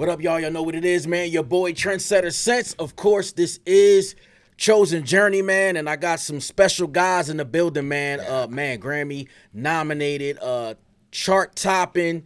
What up, y'all? Y'all know what it is, man. Your boy Trendsetter Sense. Of course, this is Chosen Journey, man, and I got some special guys in the building, man. Man, Grammy nominated, chart topping.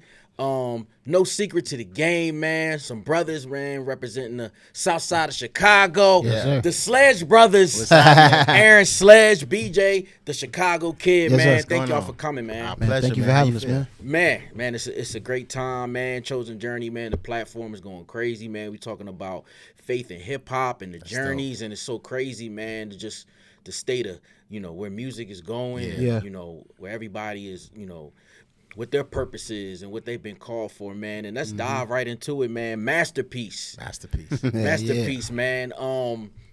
No secret to the game, man. Some brothers, man, representing the south side of Chicago. Yes, the Sledge brothers, Aaron Sledge, BJ, the Chicago Kid, Yes, man. sir. Thank y'all for coming, man. Man, Pleasure, thank you man. for How having you us, feel? man. It's a great time, man. Chosen Journey, man. The platform is going crazy, man. We talking about faith and hip hop and the journeys, and it's so crazy, man. The state of where music is going, Yeah. and, where everybody is, what their purpose is and what they've been called for, man. And let's dive right into it, man. Masterpiece, man.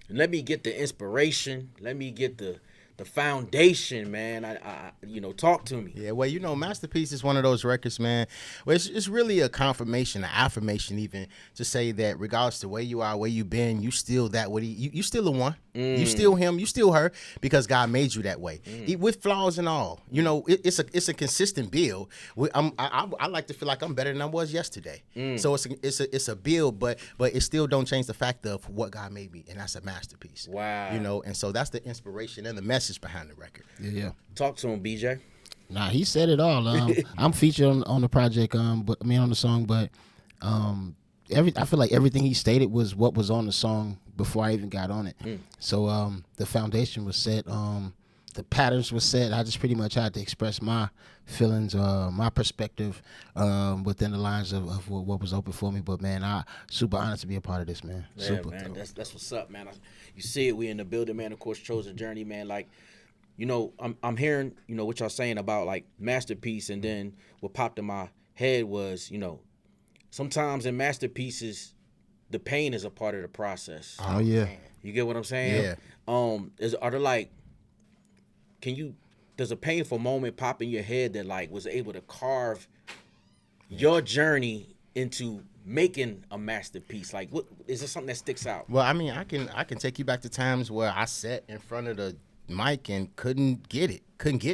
Let me get the inspiration. Let me get the foundation, man. I talk to me. Yeah, well, Masterpiece is one of those records, man. Well, it's really a confirmation, an affirmation, even to say that regardless to where you are, where you've been, you still that way. You still the one. You still him. You still her because God made you that way, with flaws and all. It's a consistent build. I like to feel like I'm better than I was yesterday. So it's a build, but it still don't change the fact of what God made me, and that's a masterpiece. Wow. And so that's the inspiration and the message behind the record. Yeah. Talk to him, BJ. Nah, he said it all. I'm featured on the project, on the song, but I feel like everything he stated was what was on the song before I even got on it. So the foundation was set, the patterns were set. I just pretty much had to express my feelings, my perspective within the lines of what was open for me. But man, I super honored to be a part of this, man. Yeah, Super. man. That's what's up, man. You see it. We in the building, man. Of course, Chosen Journey, man. Like, I'm hearing, what y'all saying about like masterpiece, and then what popped in my head was, sometimes in masterpieces, the pain is a part of the process. Oh yeah. You get what I'm saying? Yeah. Does a painful moment pop in your head that like was able to carve your journey into making a masterpiece? Like, what is there something that sticks out? Well, I mean, I can take you back to times where I sat in front of the mic and couldn't get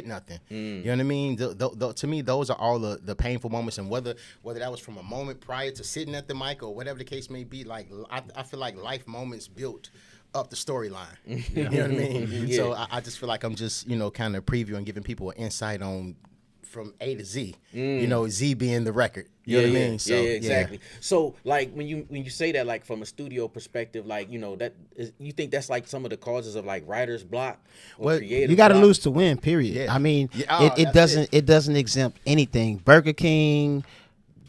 nothing. You know what I mean? To me, those are all the painful moments, and whether that was from a moment prior to sitting at the mic or whatever the case may be, like I feel like life moments built up the storyline. You know what I mean? Yeah. So I just feel like I'm just kind of previewing, giving people an insight on from A to Z. Z being the record. You know what I mean? So, yeah, exactly. So, like, when you say that, like, from a studio perspective, like, you think that's like some of the causes of like writer's block or Well, creative You got to block? lose to win. Period. Yeah. I mean, Yeah, it doesn't exempt anything. Burger King,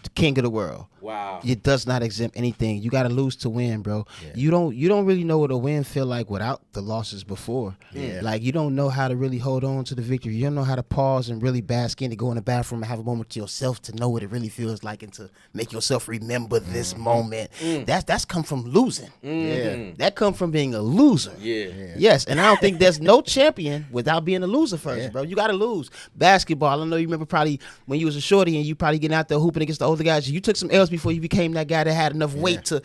the king of the world. Wow. It does not exempt anything. You got to lose to win, bro. Yeah. You don't really know what a win feel like without the losses before. Yeah. Like, you don't know how to really hold on to the victory. You don't know how to pause and really bask in, to go in the bathroom and have a moment to yourself, to know what it really feels like, and to make yourself remember this moment. That's come from losing. Yeah. That come from being a loser. Yeah. Yes, and I don't think there's no champion without being a loser first, Yeah. bro. You got to lose. Basketball, I know you remember probably when you was a shorty and you probably getting out there hooping against the older guys. You took some L's before you became that guy that had enough weight to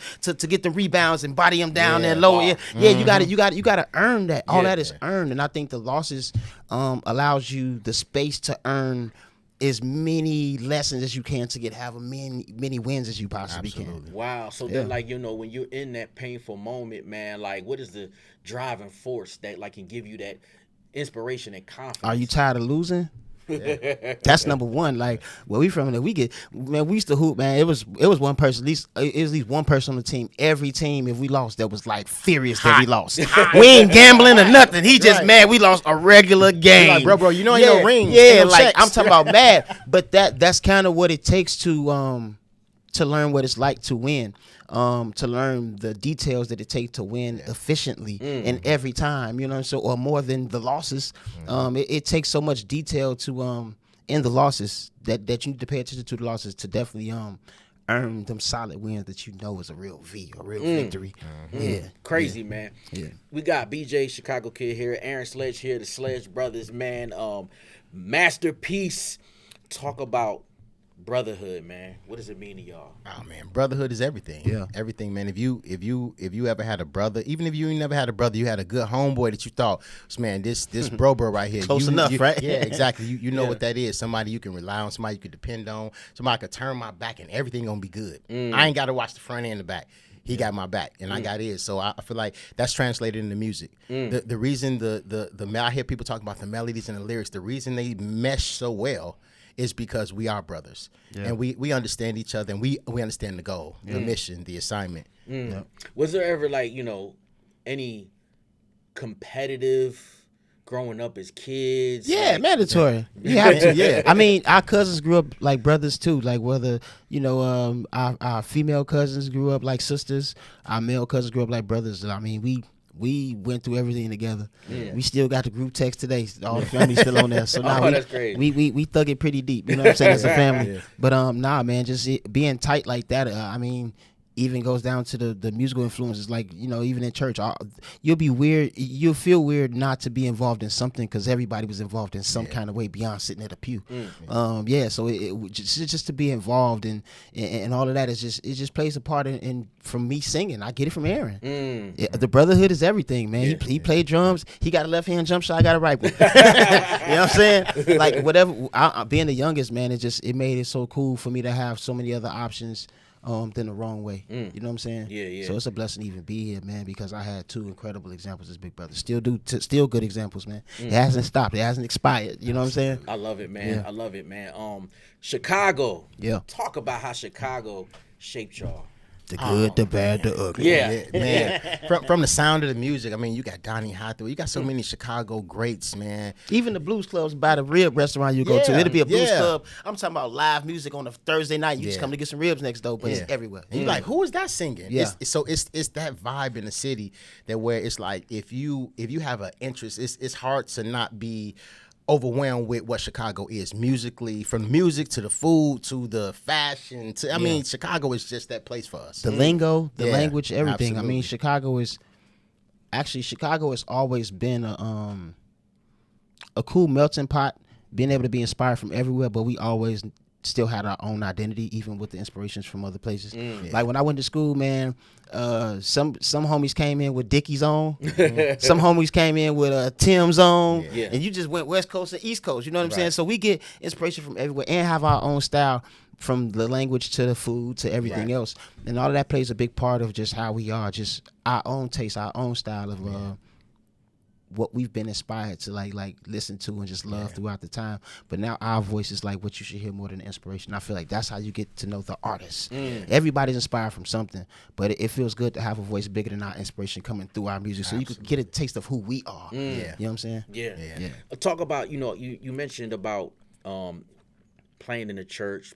get the rebounds and body them down there low. Wow. Yeah, you got to earn that. All Yeah. that is earned, and I think the losses allows you the space to earn as many lessons as you can to have many wins as you possibly can. Wow. So then, like, when you're in that painful moment, man, like, what is the driving force that like can give you that inspiration and confidence? Are you tired of losing? That's number one. Like, where we from, we used to hoop, man. It was one person, at least one person on the team. Every team, if we lost, that was like furious that we lost. We ain't gambling or nothing. He just mad we lost a regular game. Like, bro, ain't no rings. Yeah, ain't no like checks. I'm talking about mad. But that's kind of what it takes to learn what it's like to win. To learn the details that it takes to win efficiently and every time, or more than the losses. It takes so much detail to in the losses that you need to pay attention to the losses to definitely earn them solid wins that is a real victory. Yeah, Crazy, man. Yeah. We got BJ, Chicago Kid here, Aaron Sledge here, the Sledge brothers, man. Masterpiece. Talk about brotherhood, man. What does it mean to y'all? Oh man, brotherhood is everything. Yeah. Everything, man. If you ever had a brother, even if you ain't never had a brother, you had a good homeboy that you thought, man, this bro right here. Close enough, right? Yeah, exactly. You know what that is. Somebody you can rely on, somebody you can depend on, somebody could turn my back and everything gonna be good. I ain't gotta watch the front and the back. He got my back, and I got his. So I feel like that's translated into music. The reason I hear people talk about the melodies and the lyrics, the reason they mesh so well is because we are brothers, and we understand each other, and we understand the goal, the mission, the assignment. Was there ever any competitive growing up as kids? Yeah, mandatory. You have to. Yeah. I mean, our cousins grew up like brothers too. Like whether our female cousins grew up like sisters, our male cousins grew up like brothers. I mean, we went through everything together. Yeah. We still got the group text today. All the family's still on there. So now that's great. We thug it pretty deep. You know what I'm saying? As a family. Yeah. But man, just being tight like that. I mean, even goes down to the musical influences. Like, even in church, you'll be weird. You'll feel weird not to be involved in something because everybody was involved in some kind of way beyond sitting at a pew. So it just to be involved and all of that it just plays a part in from me singing. I get it from Aaron. The brotherhood is everything, man. Yeah. He played drums. He got a left hand jump shot. I got a right one. You know what I'm saying? Like whatever. Being the youngest, man, it made it so cool for me to have so many other options. Than the wrong way. You know what I'm saying? Yeah. So it's a blessing to even be here, man, because I had two incredible examples as big brothers. Still good examples, man. It hasn't stopped. It hasn't expired. You know what I'm saying? I love it, man. I love it, man. Chicago. Yeah. Talk about how Chicago shaped y'all. The good, the bad, the ugly. Yeah. Man. From the sound of the music, I mean, you got Donnie Hathaway. You got so many Chicago greats, man. Even the blues clubs by the rib restaurant you go to. It'll be a blues club. I'm talking about live music on a Thursday night. You just come to get some ribs next door, but it's everywhere. And you're like, who is that singing? Yeah. It's that vibe in the city that where it's like if you have an interest, it's hard to not be overwhelmed with what Chicago is musically, from music to the food to the fashion to mean, Chicago is just that place for us. The lingo, the language, everything. Absolutely. I mean, Chicago has always been a cool melting pot, being able to be inspired from everywhere, but we always still had our own identity, even with the inspirations from other places. Like when I went to school, man, some homies came in with Dickies on, some homies came in with Tim's on, and you just went West Coast and East Coast. You know what I'm saying? So we get inspiration from everywhere and have our own style, from the language to the food to everything else, and all of that plays a big part of just how we are, just our own taste, our own style of what we've been inspired to like listen to and just love throughout the time. But now our voice is like what you should hear more than inspiration. I feel like that's how you get to know the artist. Everybody's inspired from something, but it feels good to have a voice bigger than our inspiration coming through our music. So you could get a taste of who we are. You know what I'm saying? Yeah. Talk about, you mentioned about playing in the church,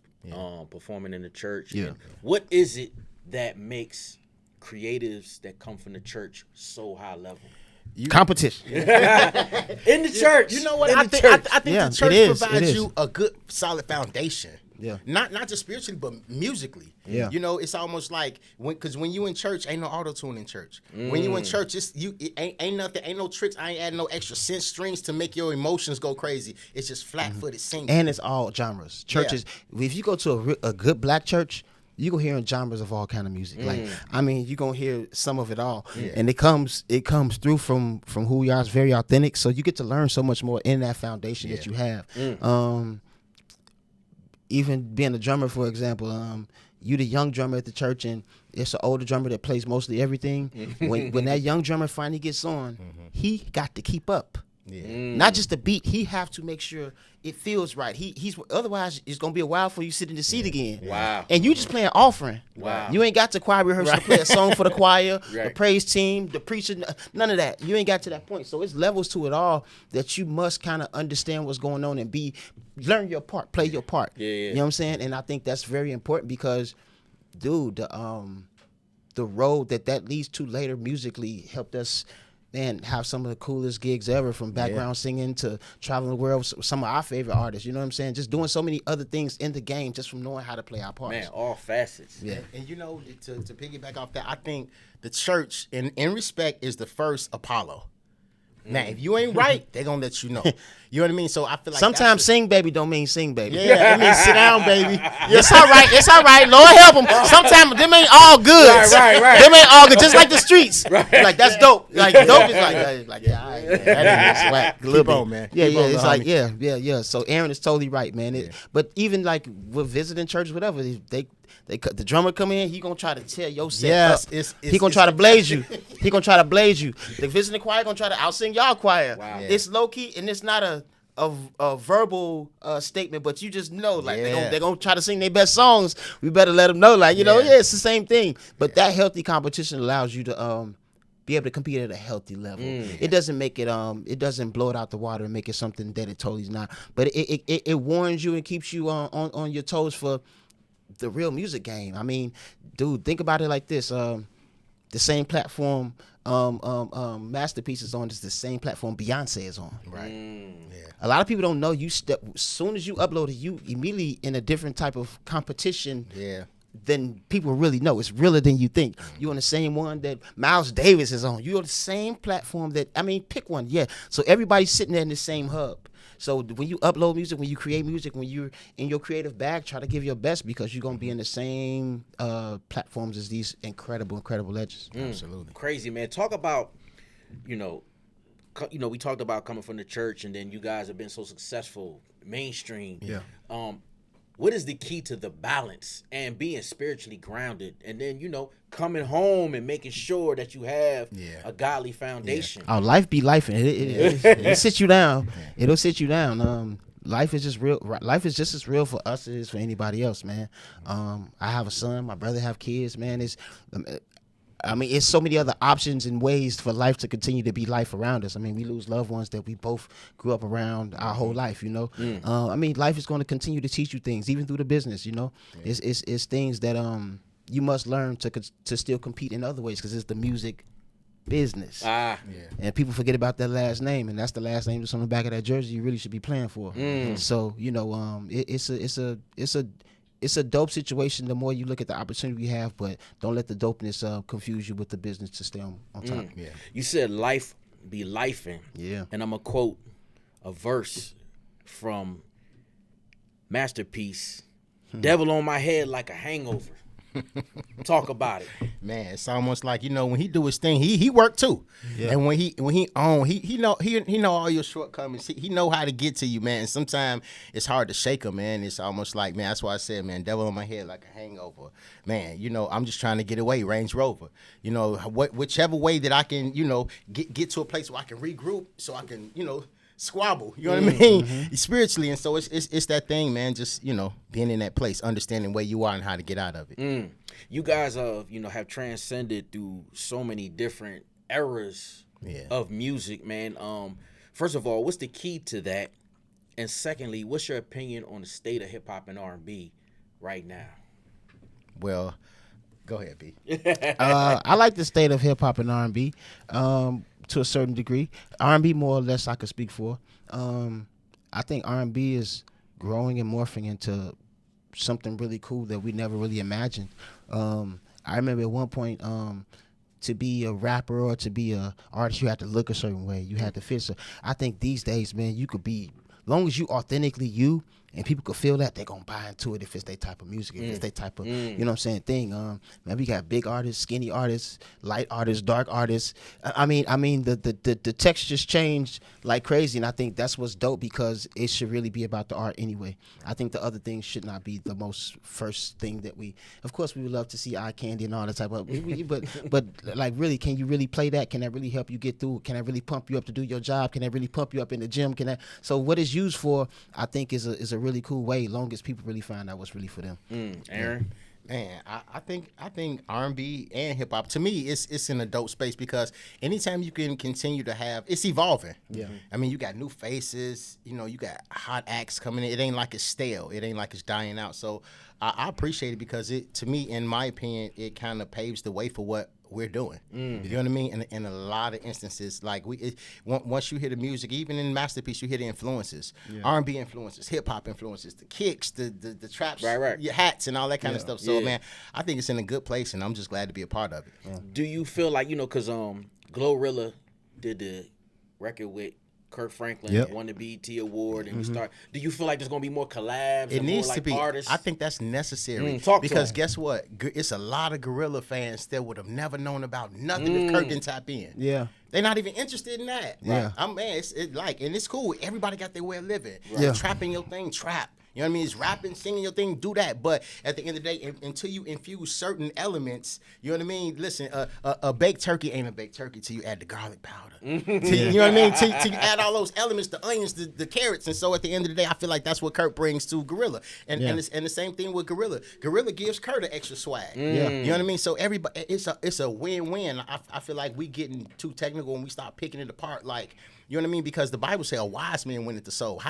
performing in the church. Yeah. What is it that makes creatives that come from the church so high level? Competition. In the church. You know what? In I the think church. the church provides is. you a good solid foundation. Yeah. Not just spiritually, but musically. Yeah. It's almost like because when you in church, ain't no auto tune in church. When you in church, it ain't nothing, ain't no tricks. I ain't adding no extra synth strings to make your emotions go crazy. It's just flat footed singing. And it's all genres. Churches. If you go to a good black church, you gonna hear genres of all kind of music. Like, I mean, you gonna hear some of it all, and it comes through from who we are. It's very authentic. So you get to learn so much more in that foundation that you have. Even being a drummer, for example, you the young drummer at the church, and it's an older drummer that plays mostly everything. When that young drummer finally gets on, he got to keep up. Not just the beat, he have to make sure it feels right. He's otherwise it's gonna be a while for you sit in the seat again. Wow. And you just playing offering. Wow. You ain't got to choir rehearsal to play a song for the choir, the praise team, the preacher, none of that. You ain't got to that point. So it's levels to it all that you must kind of understand what's going on and learn your part, play your part. You know what I'm saying? And I think that's very important because, dude, the road that leads to later musically helped us, man, have some of the coolest gigs ever, from background singing to traveling the world with some of our favorite artists. You know what I'm saying? Just doing so many other things in the game just from knowing how to play our parts. Man, all facets. Yeah. And to piggyback off that, I think the church, in respect, is the first Apollo. Now, if you ain't right, they gonna let you know. You know what I mean? So I feel like Sometimes sing baby don't mean sing baby. yeah, it means sit down, baby. It's all right. It's all right. Lord help them. Sometimes them ain't all good. Right. Them ain't all good. Just like the streets. Like that's dope. Like dope is like yeah, all right, man. That is whack. A little Keep on, bit. man. Yeah, Keep yeah. on, It's little like homie. yeah. So Aaron is totally right, man. But even like with visiting churches, whatever, the drummer come in, he gonna try to tear your set Yes, up. it's He gonna try to blaze you. He gonna try to blaze you. The visiting choir gonna try to outsing y'all choir. Wow. It's low key and it's not a verbal statement, but you just know, like they're gonna try to sing their best songs. We better let them know, like it's the same thing. But that healthy competition allows you to be able to compete at a healthy level. It doesn't make it it doesn't blow it out the water and make it something that it totally is not. But it warns you and keeps you on your toes for the real music game. I mean, dude, think about it like this. The same platform Masterpiece is on is the same platform Beyonce is on. Right. Yeah. A lot of people don't know as soon as you upload it, you immediately in a different type of competition. Yeah. Than people really know. It's realer than you think. You're on the same one that Miles Davis is on. You're on the same platform pick one. Yeah. So everybody's sitting there in the same hub. So when you upload music, when you create music, when you're in your creative bag, try to give your best because you're going to be in the same platforms as these incredible legends. Absolutely. Crazy, man. Talk about, we talked about coming from the church, and then you guys have been so successful mainstream. Yeah. What is the key to the balance and being spiritually grounded, and then coming home and making sure that you have a godly foundation? Oh, life be life, and it'll sit you down. It'll sit you down. Life is just real. Life is just as real for us as it is for anybody else, man. I have a son. My brother have kids, man. It's so many other options and ways for life to continue to be life around us. I mean, we lose loved ones that we both grew up around our whole life, life is going to continue to teach you things, even through the business, It's things that you must learn to still compete in other ways because it's the music business. And people forget about that last name, and that's the last name that's on the back of that jersey you really should be playing for. So, it's a dope situation the more you look at the opportunity we have, but don't let the dopeness confuse you with the business to stay on top. Yeah. You said life be lifing. Yeah. And I'm going to quote a verse from Masterpiece. Devil on my head like a hangover. Talk about it. Man, it's almost like when he do his thing, he work too. Yeah. And when he know all your shortcomings. He know how to get to you, man. And sometimes it's hard to shake him, man. It's almost like, man, that's why I said, man, devil on my head like a hangover. Man, I'm just trying to get away, Range Rover. Whichever way that I can, get to a place where I can regroup, so I can, squabble, you know what I mean? Spiritually. And so it's that thing, man, just, being in that place, understanding where you are and how to get out of it. You guys have transcended through so many different eras of music, man. First of all, what's the key to that? And secondly, what's your opinion on the state of hip hop and R&B right now? Well, go ahead, B. I like the state of hip hop and R&B. To a certain degree, R&B more or less I could speak for. I think R&B is growing and morphing into something really cool that we never really imagined. I remember at one point, to be a rapper or to be a artist, you had to look a certain way. You had to fit. So I think these days, man, you could be, long as you authentically you, and people could feel that, they're going to buy into it if it's their type of music, if it's their type of, thing. Man, we got big artists, skinny artists, light artists, dark artists. I mean, the textures changed like crazy, and I think that's what's dope because it should really be about the art anyway. I think the other things should not be the most first thing that of course, we would love to see eye candy and all that type of, but like really, can you really play that? Can that really help you get through? Can that really pump you up to do your job? Can that really pump you up in the gym? So what it's used for, I think is a really cool way, long as people really find out what's really for them. Aaron? Man, I think R&B and hip hop, to me, it's in a dope space because anytime you can continue to have, it's evolving. Yeah. I mean, you got new faces, you got hot acts coming in. It ain't like it's stale. It ain't like it's dying out. So I appreciate it because to me, in my opinion, it kind of paves the way for what we're doing. You know what I mean? In a lot of instances, like once you hear the music, even in Masterpiece, you hear the influences, R&B influences, hip hop influences, the kicks, the traps, right. your hats, and all that kind of stuff. So man, I think it's in a good place, and I'm just glad to be a part of it. Do you feel like because Glorilla did the record with Kirk Franklin, Yep. won the BET Award, and you start. Do you feel like there's gonna be more collabs? It and needs more, like, to be. artists? I think that's necessary Talk to because 'em. guess what? It's a lot of Gorilla fans that would have never known about nothing if Kirk didn't tap in. Yeah. They're not even interested in that. Yeah. I'm man. And it's cool. Everybody got their way of living. Yeah. Trapping your thing, trap. You know what I mean? It's rapping, singing your thing, do that. But at the end of the day, until you infuse certain elements, you know what I mean? Listen, a baked turkey ain't a baked turkey till you add the garlic powder. You know what I mean? Till you add all those elements, the onions, the carrots. And so at the end of the day, I feel like that's what Kurt brings to Gorilla. And the same thing with Gorilla. Gorilla gives Kurt an extra swag. Yeah. You know what I mean? So everybody, it's a win-win. I feel like we getting too technical when we start picking it apart. Like, you know what I mean? Because the Bible say a wise man winneth the soul.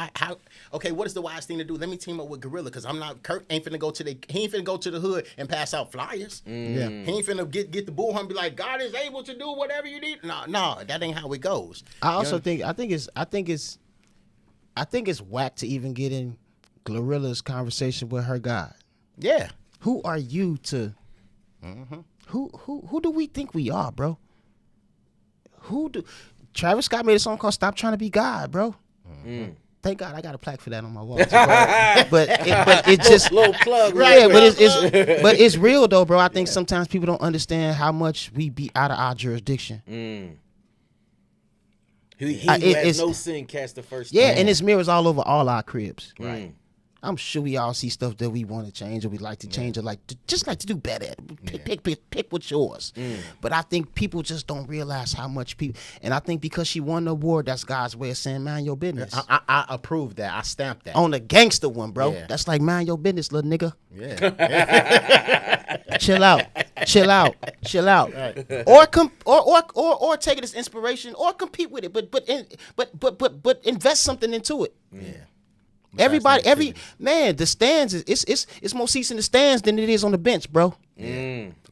Okay, what is the wise thing to do? Let me team up with Gorilla because Kurt ain't finna go to the hood and pass out flyers. Yeah. He ain't finna get the bullhorn and be like, God is able to do whatever you need. No, that ain't how it goes. I also think it's whack to even get in Gorilla's conversation with her God. Yeah. Who are you to? Who do we think we are, bro? Travis Scott made a song called "Stop Trying to Be God," bro. Thank God I got a plaque for that on my wall. but it just little plug, right? right? But it's real though, bro. I think sometimes people don't understand how much we be out of our jurisdiction. He who has it's- no sin cast the first. Yeah, stone. and it's mirrors all over all our cribs. Right. I'm sure we all see stuff that we want to change or we like to change or just like to do better. Pick what's yours. But I think people just don't realize how much people. And I think because she won the award, that's God's way of saying mind your business. I approve that. I stamp that. On the gangster one, bro. Yeah. That's like mind your business, little nigga. Yeah. Chill out. Right. Or take it as inspiration or compete with it, but invest something into it. Yeah. Everybody, the stands it's more seats in the stands than it is on the bench, bro.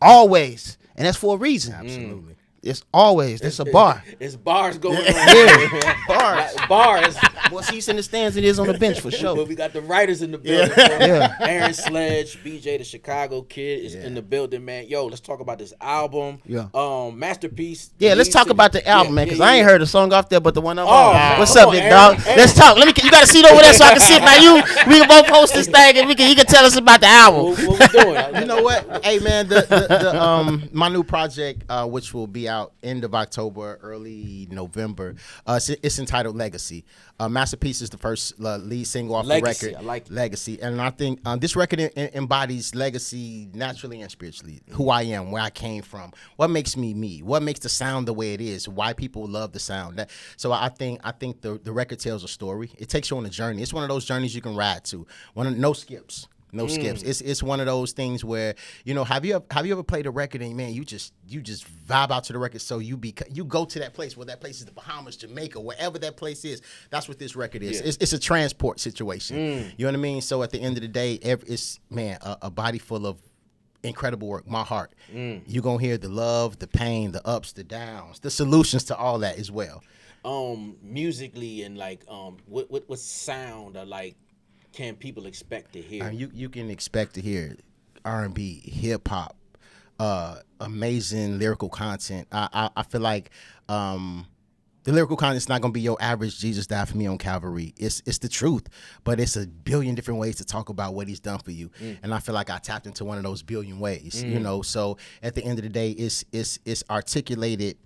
Always, and that's for a reason. Absolutely. It's always. It's a bar. It's bars going on. Yeah, bars. Bars. More seats in the stands than it is on the bench for But sure. we got the writers in the building. Yeah. Aaron Sledge, BJ, the Chicago Kid, is in the building, man. Yo, let's talk about this album. Yeah. Masterpiece. Yeah, let's talk about the album, man, because I ain't heard a song off there but the one I'm Oh, on. man. What's Come up, on, big Aaron. dog? Aaron. Let's talk. You got a seat over there so I can sit by you. We can both post this thing and you can tell us about the album. What we doing? You know what? Hey man, the my new project, which will be out end of October, early November. It's entitled Legacy. Masterpiece is the first lead single off Legacy, the record. I like it. Legacy, and I think this record embodies legacy naturally and spiritually. Who I am, where I came from, what makes me me, what makes the sound the way it is, why people love the sound. So I think the record tells a story. It takes you on a journey. It's one of those journeys you can ride to. No skips. No skips. It's one of those things where, you know, have you ever played a record and man, you just vibe out to the record, so you go to that place, where that place is the Bahamas, Jamaica, wherever that place is. That's what this record is. Yeah. It's a transport situation. You know what I mean? So at the end of the day, it's a body full of incredible work. My heart. You're gonna hear the love, the pain, the ups, the downs, the solutions to all that as well. Musically and like what sound or like can people expect to hear? You can expect to hear R&B, hip hop, amazing lyrical content. I feel like the lyrical content's not gonna be your average Jesus died for me on Calvary. It's the truth, but it's a billion different ways to talk about what he's done for you. And I feel like I tapped into one of those billion ways. You know, so at the end of the day, it's articulated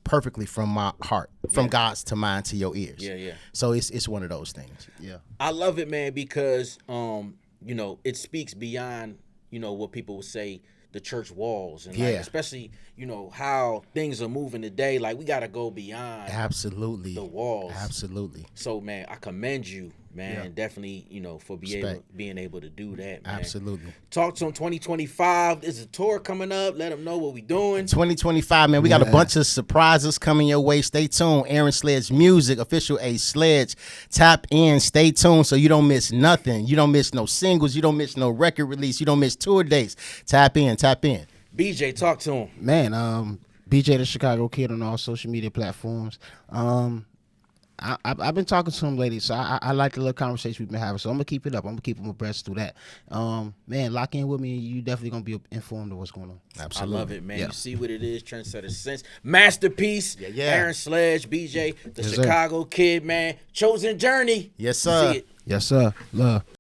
perfectly from my heart, from God's to mine to your ears. Yeah. So it's one of those things. Yeah. I love it, man, because you know, it speaks beyond, you know, what people would say the church walls, and like, especially, you know, how things are moving today. Like, we gotta go beyond Absolutely. the walls. Absolutely. So, man, I commend you, man, definitely, you know, for being able to do that, man. Absolutely. Talk to him. 2025. There's a tour coming up. Let them know what we doing. 2025, man. We got a bunch of surprises coming your way. Stay tuned. Aaron Sledge Music, official A Sledge. Tap in. Stay tuned so you don't miss nothing. You don't miss no singles. You don't miss no record release. You don't miss tour dates. Tap in. Tap in. BJ, talk to him. Man, BJ the Chicago Kid on all social media platforms. I've been talking to him lately, so I like the little conversation we've been having. So I'm gonna keep it up. I'm gonna keep him abreast through that. Man, lock in with me. You definitely gonna be informed of what's going on. Absolutely. I love it, man. Yeah. You see what it is, Trendsetter Sense. Masterpiece, Yeah. Aaron Sledge, BJ, the Yes, sir. Chicago Kid, man. Chosen Journey. Yes, You sir. see it. Yes, sir. Love.